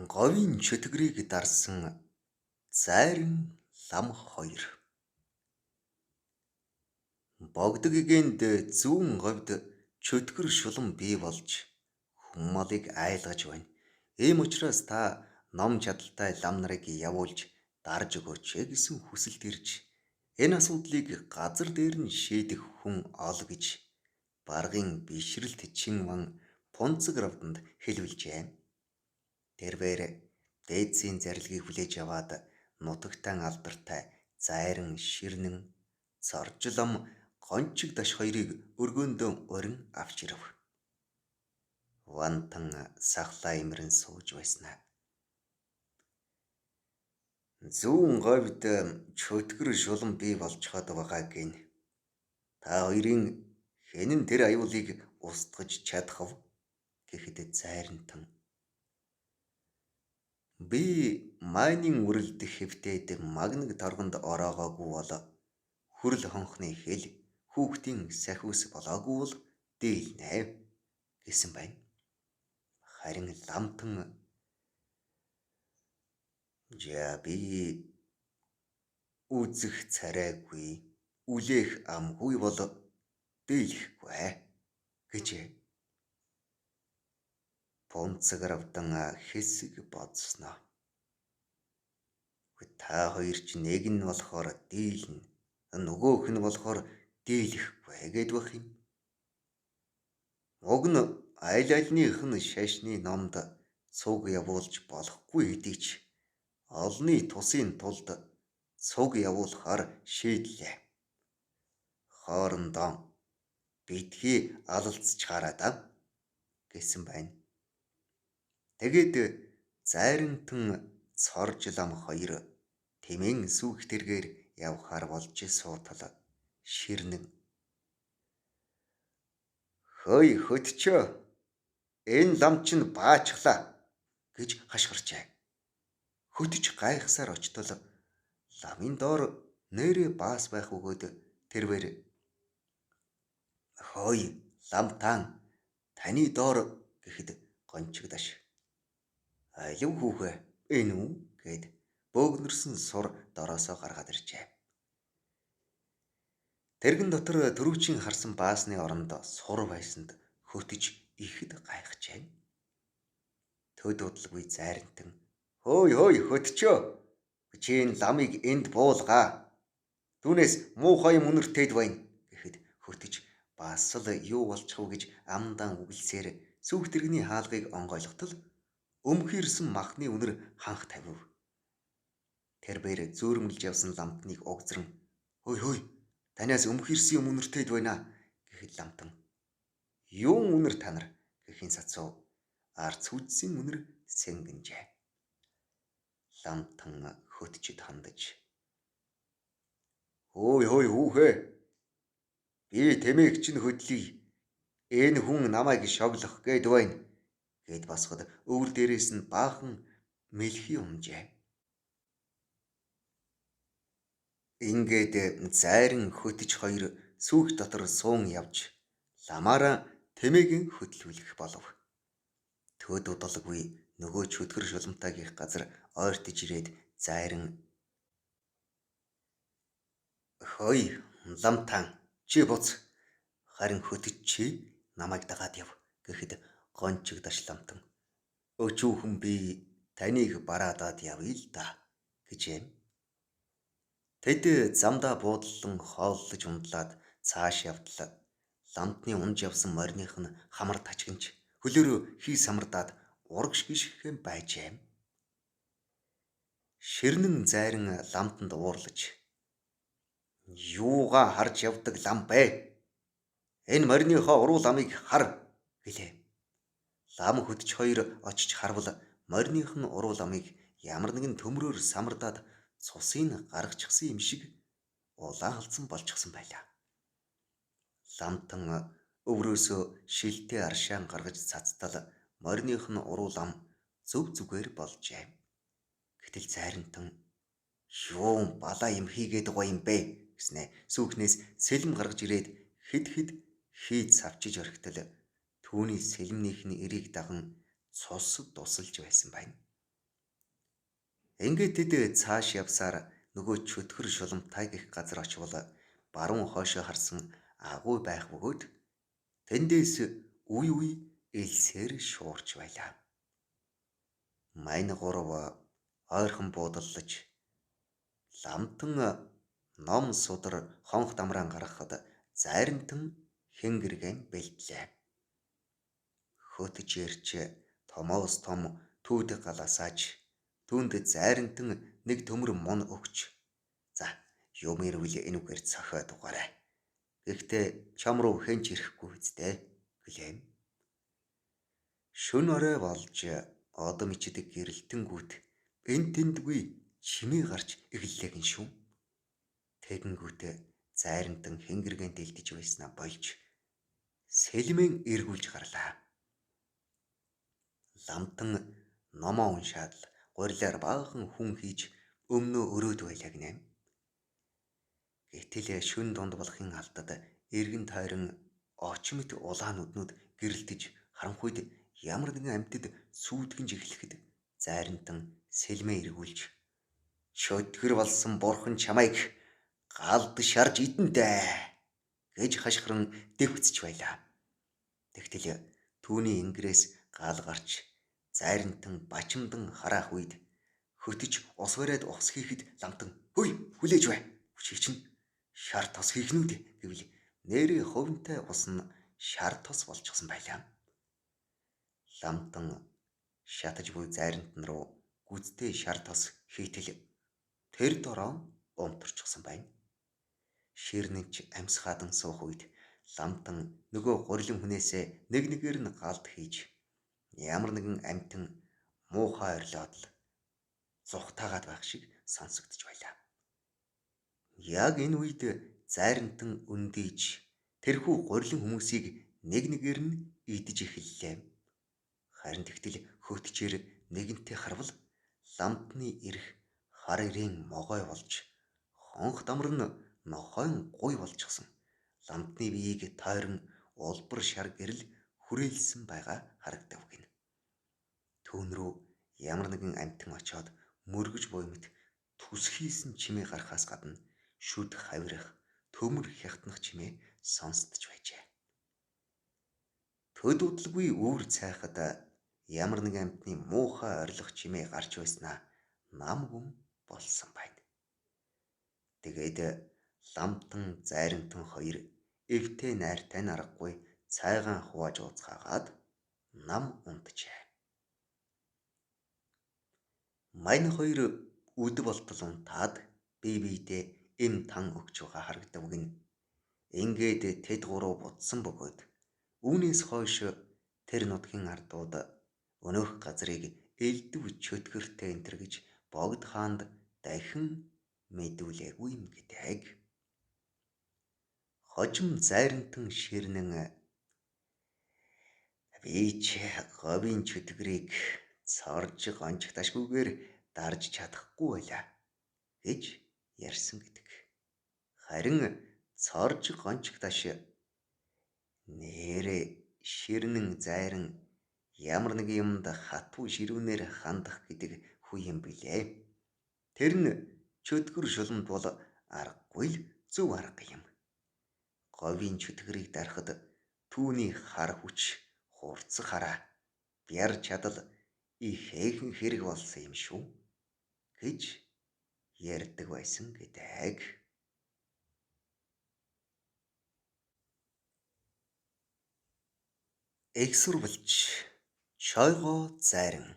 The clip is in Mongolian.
Говийн чөтгөрийг дарсан зайран лам хоёр. Богдог игээнд зүүн говьд чөтгөр шулан бий болж хүн малыг айлгаж байна. Ийм учраас та ном чадалтай лам нарыг явуулж дарж өгөөч гэсэн хүсэлт ирж энэ асуудлыг газар дээр нь шийдэх хүн ол гэж баргын бишрэлт Чинван Пунцгравданд хэлвэлжээ. Тэрээр дээдсийн зарилгийг хүлээж аваад нутагтаа алдартай зайран ширнэн цоржлом гончиг даш хоёрыг өргөөндөө урин авч ирв. Вантан сахлаа имрэн сууж байснаа. Зүүн говьд чөтгөр шулан бий болцоход байгаа гин. Та хоёрын хэн нь тэр аюулыг устгаж чадах вэ гэхэд зайрантан. Би майнын үрэлд хэвтээд магнаг торгонд ороогоогүй бол хүрл хонхны хэл хүүхдийн сахиус болоогүй бол дийлнэ гэсэн байна. Харин ламтан би үзэх царайгүй, үлээх амгүй бол дийлэхгүй гэжээ. Пунцгравдан хэсэг бодсноо. Та хоёр ч нэг нь болохоор дийлнэ, нөгөөх нь болохоор дийлэхгүй гэд бах юм. Уг нь аль альных нь шашны номд цуг явуулж болохгүй хэдий ч олны тусын тулд цуг явуулахаар шийдлээ. Хоорондоо битгий алалцчаараа да гэсэн байна. Тэгээд зайрантан цоржлам хоёр тэмээн сүүх тэргээр явхаар болж суутал ширнэн. Хөөй хөтчөө, энэ лам чинь баачглаа гэж хашгирчээ. Хөтч гайхсаар очтол ламын доор нэрээ баас байх өгөөд тэрвэр хөөй ламтаан таны доор гэхэд гончигдаш. Алив хүүхэ энэ үү гэд бөөгнөрсөн сур дороосоо гаргаад иржээ. Тэргэн дотор төрөвчийн харсан баасны оронд сур байсанд хөтж ихэд гайхжээ. Төд удалгүй зайрантан хөөй хөтчөө, чи энэ ламыг энд буулгаа. Түүнээс муухай үнэртэйд байна гэхэд хөтж баасал юу болчихов гэж амдан үгэлсээр сүүх тэрэгний хаалгыг онгойлготол өмхирсэн махны үнэр ханх тавив. Тэрээр зөөрмөлж явсан ламтныг угзран хөөй танаас өмхирсэн юм үнэртэйд байна гэхэд ламтан юун үнэр танар гэхийн сацуу арц хүчсэн үнэр сэнгэнжээ. Ламтан хөтчөд хандаж хөөй хүүхэ, би тэмээг чинь хөдлөе. Энэ хүн намайг шоглох гээд байна гэд босгод өвөр дээрээс нь баахан мэлхий умжээ. Ингээд зайран хөтж хоёр сүүх дотор суун явж ламаараа тэмээгийн хөдлүүлэх болов. Төд удалгүй нөгөө чөтгөр шуламтайгийнх газар ойртож ирээд зайран хөөй ламтаан чи буц, харин хөтж чи намайг дагаад яв гэхэд гончигдаш ламтан өчүүхэн би таныг бараадаад явъя л да гэжээ. Тэд замдаа буудлан хооллож ундлаад цааш явдлаа. Ламтны унж явсан мориных нь хамар тачгинч хөлөөрөө хий самардаад урагш гიშгхэн байжээ. Ширнэн зайран ламтанд уурлаж юугаа харж явдаг лам бэ? Энэ мориныхоо уруу ламыг хар гэлээ. Лам хөтж хоёр очиж харвал мориных нь уруу ламыг ямар нэгэн төмрөөр самардаад цусыг гаргачихсан юм шиг улаан халдсан болчихсон байлаа. Ламтан өврөөсөө шилтээ аршаан гаргаж цацтал мориных нь уруу лам зөв зүгээр болжээ. Гэтэл зайрантан юу балаа юм хийгээд байгаа юм бэ гэснэ сүүхнээс сэлэм гаргаж ирээд хэд хийж савчиж орхитол түүний сэлмнийх нь эрийг даган цус дусалж байсан байна. Ингээд тэд цааш явсаар нөгөө чөтгөр шуламтай гих газар очивол баруун хойшоо харсан агуй байх бөгөөд тэндээс үе үе элсээр шуурч байлаа. Мань гурав ойрхон буудаллаж ламтан ном судар хонх дамраан гаргахад зайрантан хэнгэргэн бэлтлээ. Хөтж ирч томоос том түүд галасааж түүнд зайрантан нэг төмөр мон өгч за юм ирвэл энүүгээр цохиод угаарай. Гэхдээ чам руу хэнч ирэхгүй үсттэй гэлээм. Шөнө орой болж одом ичдэг гэрэлтэнгүүт эн тэндгүй чимээ гарч эглэлээ гин шүү. Тэгэнгүүт зайрантан хэнгэргэн дэлдэж байснаа болж сэлмэн эргүүлж гарлаа. Ламтан номоо уншаад гурилаар баахан хүн хийж өмнөө өрөөд байлаа гинэ. Гэтэл шүн донд болохын алдад эргэн тойрон очмит улаанууднууд гэрэлтэж харанхуйд ямар нэгэн амьтад сүйтгэнж эхлэхэд зайрантан сэлмээ эргүүлж чөтгөр болсон бурхан чамайг галд шарж идэнтэй гэж хашгиран дэвцэж байлаа. Тэгтэл түүний ингрээс гал гарч зайрантан бачимдан хараах үед хөтөж ус бариад ус хийхэд ламтан хөөе хүлээж бай. Хүчиг чинь шар тос хийхнүүд гэвэл нэрээ хувинтай ус нь шар тос болчихсон байлаа. Ламтан шатаж буй зайрантан руу гүзтэй шар тос хийтэл тэр дороо унтарчихсан байна. Ширнэнч амьсгаадан суух үед ламтан нөгөө гурилан хүнээсээ нэг нэгээр нь галд хийж ямар нэгэн амьтан муухай орлоод л зүхтаагаад байх шиг сонсогдож байлаа. Яг энэ үед зайрантан өндийж тэрхүү гурилан хүмүүсийг нэг нэгээр нь идэж эхэллээ. Харин тэгтэл хөтчээр нэгэнтээ харвал ламтны эрх хар ирийн могой болж хонх дамар нь нохойн гуй болчихсон. Ламтны биеийг тойрон улбар шар гэрэл хүрээлсэн байгаа харагдав гин. Түүн рүү ямар нэгэн амьтан очоод мөргөж буймт түсхийсэн чимээ гарахаас гадна шүд хавирах төмөр хятнах чимээ сонсдож байжээ. Төд удалгүй үүр цайхад ямар нэгэн амьтны муухай орилох чимээ гарч байснаа нам гүм болсон байна. Тэгээд ламтан зайрантан хоёр эвтэй найртай наргагүй цайгаан хувааж ууцгаагаад нам унтжээ. Мань хоёр үд болтол унтаад бие биедээ эм тан өгч байгаа харагдав гин. Ингээд тэд гурав бутсан бөгөөд үүнээс хойш тэр нутгийн ардууд өнөөх газрыг элдв чөтгөртэй энтер гэж богд хаанд дахин мэдүүлээгүй юм гэдэг. Хожим зайрантан ширнэн би ч говийн чөтгөрийг цорж гончташгүйгээр дарж чадахгүй байлаа гэж ярьсан гэдэг. Харин цорж гончташ нэрээ ширнэн зайран ямар нэг юмд хатуу ширүүнээр хандах гэдэг хүү юм билээ. Тэр нь чөтгөр шулмд бол аргагүй л зөв арга юм. Говийн чөтгөрийг дарахад түүний хар хүч хурцх хараа бяр чадал ихэхэн хэрэг болсон юм шүү гэж ярьдаг байсан гэдэг. Эксүрвэлж чойгоо зайран